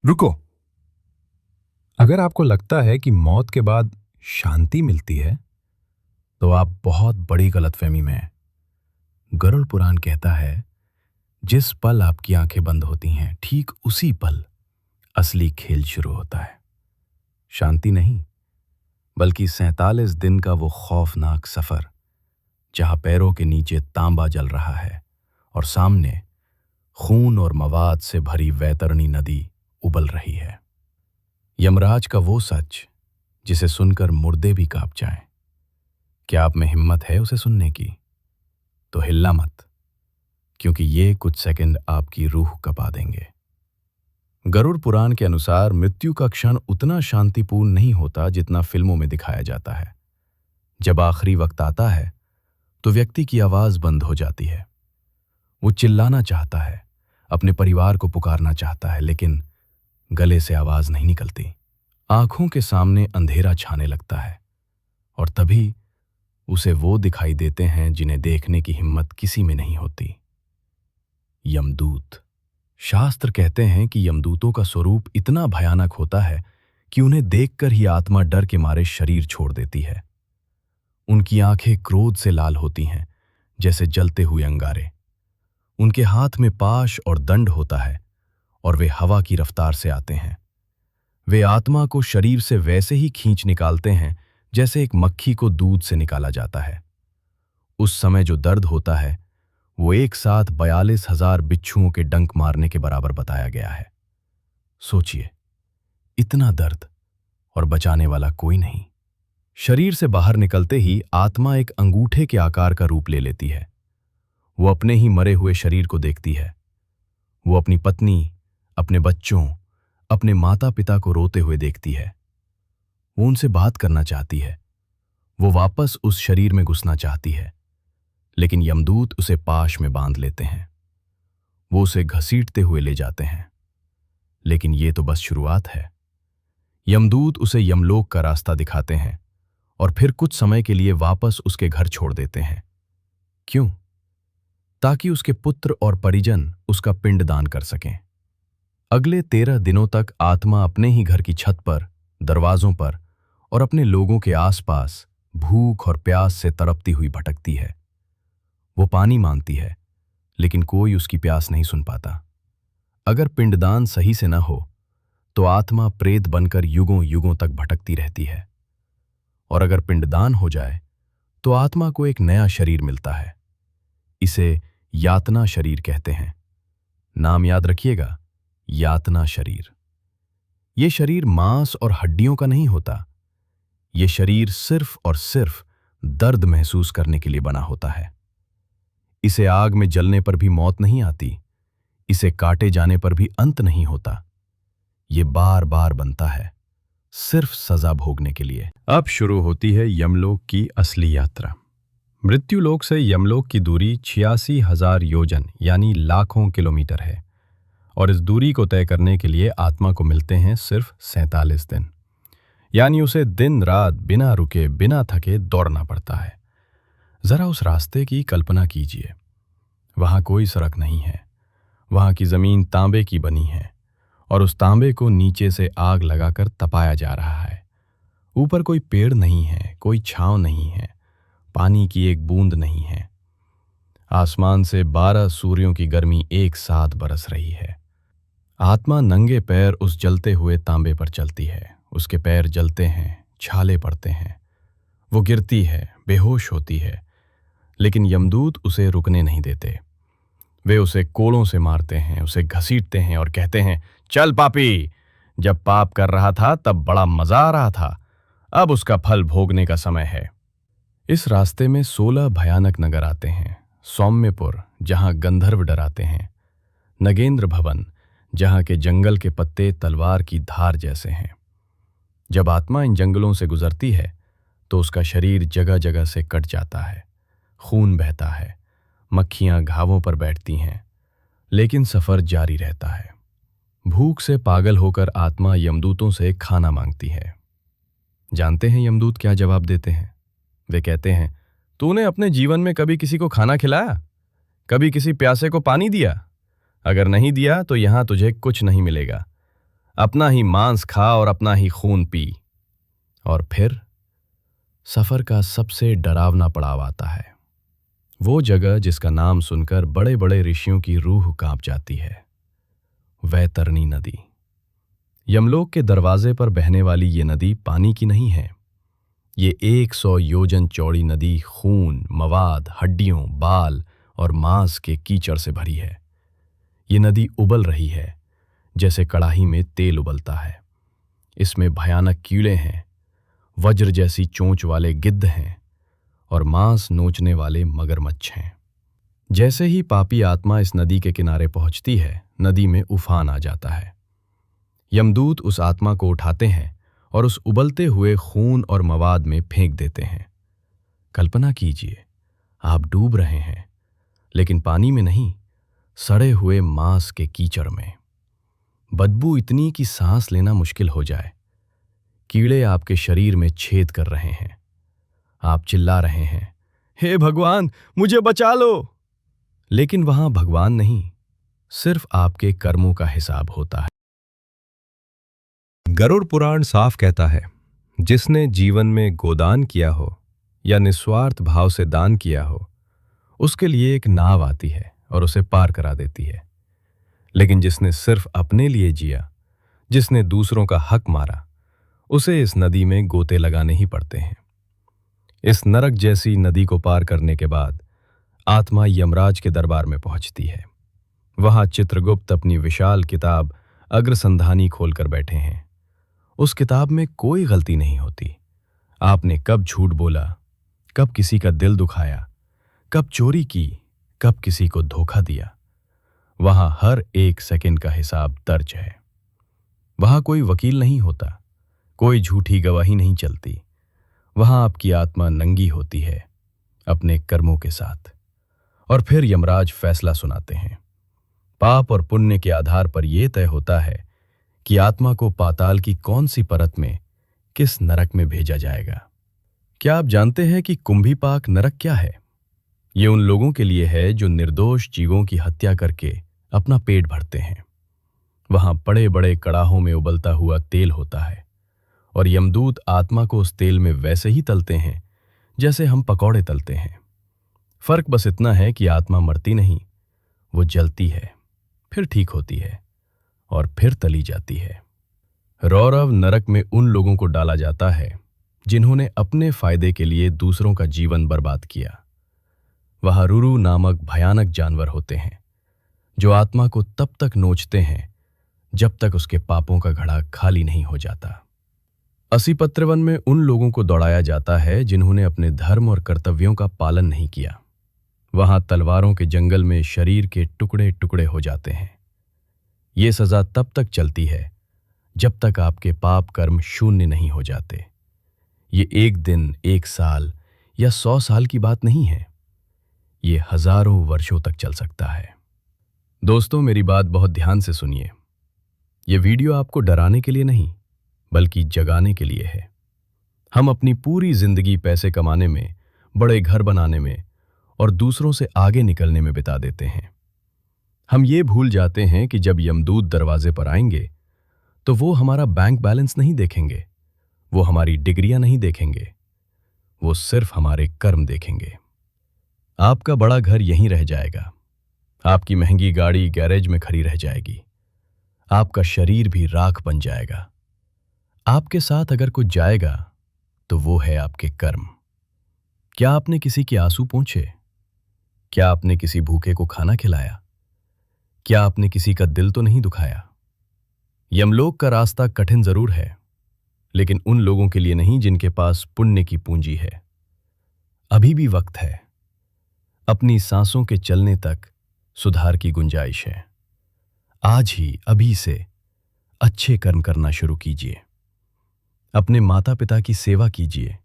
रुको। अगर आपको लगता है कि मौत के बाद शांति मिलती है, तो आप बहुत बड़ी गलतफहमी में हैं। गरुड़ पुराण कहता है, जिस पल आपकी आंखें बंद होती हैं, ठीक उसी पल असली खेल शुरू होता है। शांति नहीं, बल्कि 47 दिन का वो खौफनाक सफर, जहां पैरों के नीचे तांबा जल रहा है और सामने खून और मवाद से भरी वैतरणी नदी उबल रही है। यमराज का वो सच जिसे सुनकर मुर्दे भी कांप जाएं। क्या आप में हिम्मत है उसे सुनने की? तो हिलना मत, क्योंकि ये कुछ सेकंड आपकी रूह कपा देंगे। गरुड़ पुराण के अनुसार मृत्यु का क्षण उतना शांतिपूर्ण नहीं होता जितना फिल्मों में दिखाया जाता है। जब आखिरी वक्त आता है तो व्यक्ति की आवाज बंद हो जाती है। वो चिल्लाना चाहता है, अपने परिवार को पुकारना चाहता है, लेकिन गले से आवाज नहीं निकलती। आंखों के सामने अंधेरा छाने लगता है और तभी उसे वो दिखाई देते हैं जिन्हें देखने की हिम्मत किसी में नहीं होती। यमदूत। शास्त्र कहते हैं कि यमदूतों का स्वरूप इतना भयानक होता है कि उन्हें देखकर ही आत्मा डर के मारे शरीर छोड़ देती है। उनकी आंखें क्रोध से लाल होती हैं, जैसे जलते हुए अंगारे। उनके हाथ में पाश और दंड होता है और वे हवा की रफ्तार से आते हैं। वे आत्मा को शरीर से वैसे ही खींच निकालते हैं जैसे एक मक्खी को दूध से निकाला जाता है। उस समय जो दर्द होता है वो एक साथ 42,000 बिच्छुओं के डंक मारने के बराबर बताया गया है। सोचिए, इतना दर्द और बचाने वाला कोई नहीं। शरीर से बाहर निकलते ही आत्मा एक अंगूठे के आकार का रूप ले लेती है। वो अपने ही मरे हुए शरीर को देखती है। वो अपनी पत्नी, अपने बच्चों, अपने माता पिता को रोते हुए देखती है। वो उनसे बात करना चाहती है। वो वापस उस शरीर में घुसना चाहती है, लेकिन यमदूत उसे पाश में बांध लेते हैं। वो उसे घसीटते हुए ले जाते हैं। लेकिन ये तो बस शुरुआत है। यमदूत उसे यमलोक का रास्ता दिखाते हैं और फिर कुछ समय के लिए वापस उसके घर छोड़ देते हैं। क्यों? ताकि उसके पुत्र और परिजन उसका पिंडदान कर सकें। अगले 13 दिनों तक आत्मा अपने ही घर की छत पर, दरवाजों पर और अपने लोगों के आसपास भूख और प्यास से तड़पती हुई भटकती है। वो पानी मांगती है, लेकिन कोई उसकी प्यास नहीं सुन पाता। अगर पिंडदान सही से न हो तो आत्मा प्रेत बनकर युगों युगों तक भटकती रहती है। और अगर पिंडदान हो जाए तो आत्मा को एक नया शरीर मिलता है। इसे यातना शरीर कहते हैं। नाम याद रखिएगा, यातना शरीर। ये शरीर मांस और हड्डियों का नहीं होता। ये शरीर सिर्फ और सिर्फ दर्द महसूस करने के लिए बना होता है। इसे आग में जलने पर भी मौत नहीं आती। इसे काटे जाने पर भी अंत नहीं होता। ये बार बार बनता है, सिर्फ सजा भोगने के लिए। अब शुरू होती है यमलोक की असली यात्रा। मृत्युलोक से यमलोक की दूरी 86,000 योजन यानी लाखों किलोमीटर है और इस दूरी को तय करने के लिए आत्मा को मिलते हैं सिर्फ 47 दिन। यानी उसे दिन रात बिना रुके बिना थके दौड़ना पड़ता है। जरा उस रास्ते की कल्पना कीजिए। वहां कोई सड़क नहीं है। वहां की जमीन तांबे की बनी है और उस तांबे को नीचे से आग लगाकर तपाया जा रहा है। ऊपर कोई पेड़ नहीं है, कोई छांव नहीं है, पानी की एक बूंद नहीं है। आसमान से 12 सूर्यों की गर्मी एक साथ बरस रही है। आत्मा नंगे पैर उस जलते हुए तांबे पर चलती है। उसके पैर जलते हैं, छाले पड़ते हैं। वो गिरती है, बेहोश होती है, लेकिन यमदूत उसे रुकने नहीं देते। वे उसे कोड़ों से मारते हैं, उसे घसीटते हैं और कहते हैं, चल पापी, जब पाप कर रहा था तब बड़ा मजा आ रहा था, अब उसका फल भोगने का समय है। इस रास्ते में 16 भयानक नगर आते हैं। सौम्यपुर, जहां गंधर्व डराते हैं। नगेंद्र भवन, जहां के जंगल के पत्ते तलवार की धार जैसे हैं। जब आत्मा इन जंगलों से गुजरती है तो उसका शरीर जगह जगह से कट जाता है, खून बहता है, मक्खियां घावों पर बैठती हैं, लेकिन सफर जारी रहता है। भूख से पागल होकर आत्मा यमदूतों से खाना मांगती है। जानते हैं यमदूत क्या जवाब देते हैं? वे कहते हैं, तूने अपने जीवन में कभी किसी को खाना खिलाया? कभी किसी प्यासे को पानी दिया? अगर नहीं दिया तो यहां तुझे कुछ नहीं मिलेगा। अपना ही मांस खा और अपना ही खून पी। और फिर सफर का सबसे डरावना पड़ाव आता है, वो जगह जिसका नाम सुनकर बड़े बड़े ऋषियों की रूह कांप जाती है, वैतरणी नदी। यमलोक के दरवाजे पर बहने वाली ये नदी पानी की नहीं है। ये 100 योजन चौड़ी नदी खून, मवाद, हड्डियों, बाल और मांस के कीचड़ से भरी है। ये नदी उबल रही है जैसे कड़ाही में तेल उबलता है। इसमें भयानक कीड़े हैं, वज्र जैसी चोंच वाले गिद्ध हैं और मांस नोचने वाले मगरमच्छ हैं। जैसे ही पापी आत्मा इस नदी के किनारे पहुंचती है, नदी में उफान आ जाता है। यमदूत उस आत्मा को उठाते हैं और उस उबलते हुए खून और मवाद में फेंक देते हैं। कल्पना कीजिए, आप डूब रहे हैं, लेकिन पानी में नहीं, सड़े हुए मांस के कीचड़ में। बदबू इतनी कि सांस लेना मुश्किल हो जाए। कीड़े आपके शरीर में छेद कर रहे हैं। आप चिल्ला रहे हैं, हे भगवान, मुझे बचा लो। लेकिन वहां भगवान नहीं, सिर्फ आपके कर्मों का हिसाब होता है। गरुड़ पुराण साफ कहता है, जिसने जीवन में गोदान किया हो या निस्वार्थ भाव से दान किया हो, उसके लिए एक नाव आती है और उसे पार करा देती है। लेकिन जिसने सिर्फ अपने लिए जिया, जिसने दूसरों का हक मारा, उसे इस नदी में गोते लगाने ही पड़ते हैं। इस नरक जैसी नदी को पार करने के बाद आत्मा यमराज के दरबार में पहुंचती है। वहां चित्रगुप्त अपनी विशाल किताब अग्रसंधानी खोलकर बैठे हैं। उस किताब में कोई गलती नहीं होती। आपने कब झूठ बोला, कब किसी का दिल दुखाया, कब चोरी की, कब किसी को धोखा दिया, वहां हर एक सेकंड का हिसाब दर्ज है। वहां कोई वकील नहीं होता, कोई झूठी गवाही नहीं चलती। वहां आपकी आत्मा नंगी होती है अपने कर्मों के साथ। और फिर यमराज फैसला सुनाते हैं। पाप और पुण्य के आधार पर यह तय होता है कि आत्मा को पाताल की कौन सी परत में, किस नरक में भेजा जाएगा। क्या आप जानते हैं कि कुंभीपाक नरक क्या है? ये उन लोगों के लिए है जो निर्दोष जीवों की हत्या करके अपना पेट भरते हैं। वहां बड़े बड़े कड़ाहों में उबलता हुआ तेल होता है और यमदूत आत्मा को उस तेल में वैसे ही तलते हैं जैसे हम पकौड़े तलते हैं। फर्क बस इतना है कि आत्मा मरती नहीं, वो जलती है, फिर ठीक होती है और फिर तली जाती है। रौरव नरक में उन लोगों को डाला जाता है जिन्होंने अपने फायदे के लिए दूसरों का जीवन बर्बाद किया। वहां रुरु नामक भयानक जानवर होते हैं जो आत्मा को तब तक नोचते हैं जब तक उसके पापों का घड़ा खाली नहीं हो जाता। असीपत्रवन में उन लोगों को दौड़ाया जाता है जिन्होंने अपने धर्म और कर्तव्यों का पालन नहीं किया। वहां तलवारों के जंगल में शरीर के टुकड़े टुकड़े हो जाते हैं। ये सजा तब तक चलती है जब तक आपके पाप कर्म शून्य नहीं हो जाते। ये एक दिन, एक साल या 100 साल की बात नहीं है, ये हजारों वर्षों तक चल सकता है। दोस्तों, मेरी बात बहुत ध्यान से सुनिए। ये वीडियो आपको डराने के लिए नहीं, बल्कि जगाने के लिए है। हम अपनी पूरी जिंदगी पैसे कमाने में, बड़े घर बनाने में और दूसरों से आगे निकलने में बिता देते हैं। हम ये भूल जाते हैं कि जब यमदूत दरवाजे पर आएंगे तो वो हमारा बैंक बैलेंस नहीं देखेंगे, वो हमारी डिग्रियां नहीं देखेंगे, वो सिर्फ हमारे कर्म देखेंगे। आपका बड़ा घर यहीं रह जाएगा, आपकी महंगी गाड़ी गैरेज में खड़ी रह जाएगी, आपका शरीर भी राख बन जाएगा। आपके साथ अगर कुछ जाएगा तो वो है आपके कर्म। क्या आपने किसी के आंसू पोंछे? क्या आपने किसी भूखे को खाना खिलाया? क्या आपने किसी का दिल तो नहीं दुखाया? यमलोक का रास्ता कठिन जरूर है, लेकिन उन लोगों के लिए नहीं जिनके पास पुण्य की पूंजी है। अभी भी वक्त है। अपनी सांसों के चलने तक सुधार की गुंजाइश है। आज ही, अभी से अच्छे कर्म करना शुरू कीजिए। अपने माता पिता की सेवा कीजिए,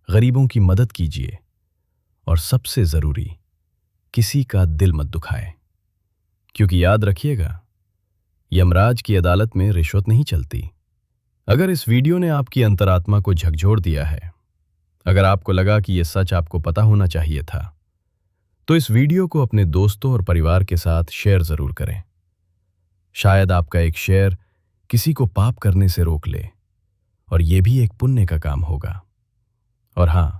गरीबों की मदद कीजिए और सबसे जरूरी, किसी का दिल मत दुखाए। क्योंकि याद रखिएगा, यमराज की अदालत में रिश्वत नहीं चलती। अगर इस वीडियो ने आपकी अंतरात्मा को झकझोर दिया है, अगर आपको लगा कि यह सच आपको पता होना चाहिए था, तो इस वीडियो को अपने दोस्तों और परिवार के साथ शेयर जरूर करें। शायद आपका एक शेयर किसी को पाप करने से रोक ले, और यह भी एक पुण्य का काम होगा। और हां,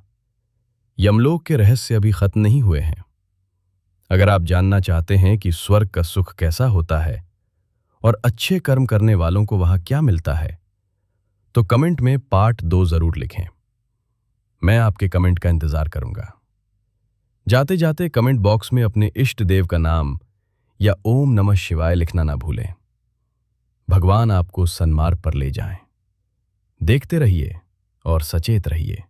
यमलोक के रहस्य अभी खत्म नहीं हुए हैं। अगर आप जानना चाहते हैं कि स्वर्ग का सुख कैसा होता है और अच्छे कर्म करने वालों को वहां क्या मिलता है, तो कमेंट में पार्ट 2 जरूर लिखें। मैं आपके कमेंट का इंतजार करूंगा। जाते जाते कमेंट बॉक्स में अपने इष्ट देव का नाम या ओम नमः शिवाय लिखना ना भूलें। भगवान आपको सन्मार्ग पर ले जाएं। देखते रहिए और सचेत रहिए।